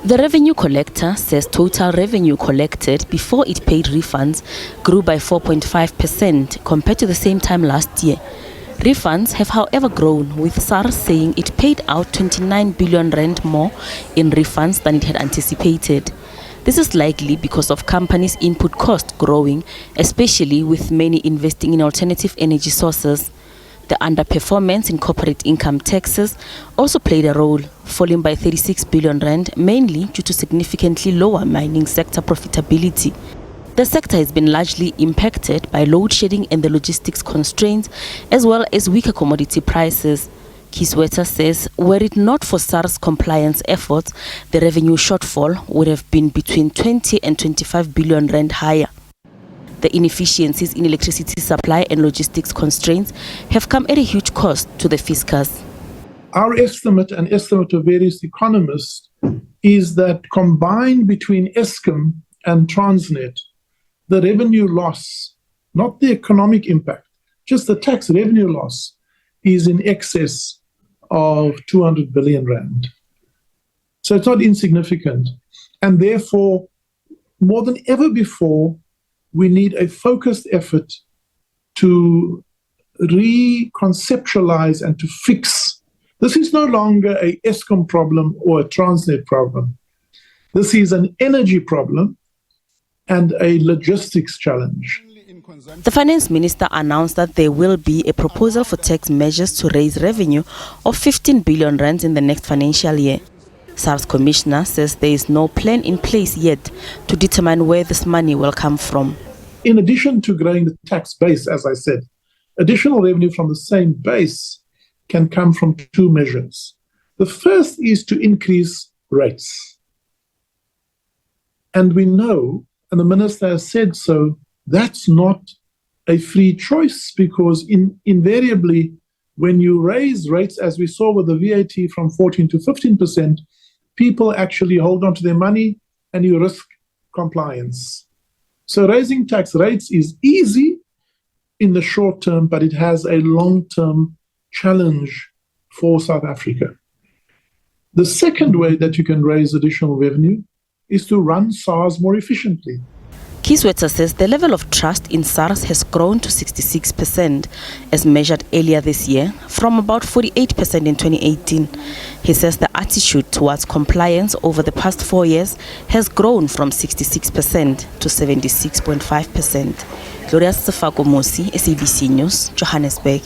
The revenue collector says total revenue collected before it paid refunds grew by 4.5% compared to the same time last year. Refunds have however grown, with SARS saying it paid out 29 billion rand more in refunds than it had anticipated. This is likely because of companies' input cost growing, especially with many investing in alternative energy sources. The underperformance in corporate income taxes also played a role, falling by 36 billion rand, mainly due to significantly lower mining sector profitability. The sector has been largely impacted by load shedding and the logistics constraints, as well as weaker commodity prices. Kieswetter says, were it not for SARS compliance efforts, the revenue shortfall would have been between 20 and 25 billion rand higher. The inefficiencies in electricity supply and logistics constraints have come at a huge cost to the Fiscus. Our estimate and estimate of various economists is that combined between Eskom and Transnet, the revenue loss, not the economic impact, just the tax revenue loss, is in excess of 200 billion rand. So it's not insignificant. And therefore, more than ever before, we need a focused effort to reconceptualize and to fix. This is no longer a Eskom problem or a Transnet problem. This is an energy problem and a logistics challenge. The finance minister announced that there will be a proposal for tax measures to raise revenue of 15 billion rand in the next financial year. SARS Commissioner says there is no plan in place yet to determine where this money will come from. In addition to growing the tax base, as I said, additional revenue from the same base can come from two measures. The first is to increase rates. And we know, and the minister has said so, that's not a free choice, because invariably, when you raise rates, as we saw with the VAT from 14 to 15%, people actually hold on to their money and you risk compliance. So raising tax rates is easy in the short term, but it has a long-term challenge for South Africa. The second way that you can raise additional revenue is to run SARS more efficiently. Kieswetter says the level of trust in SARS has grown to 66%, as measured earlier this year, from about 48% in 2018. He says the attitude towards compliance over the past 4 years has grown from 66% to 76.5%. Gloria Sefako Mosi, SABC News, Johannesburg.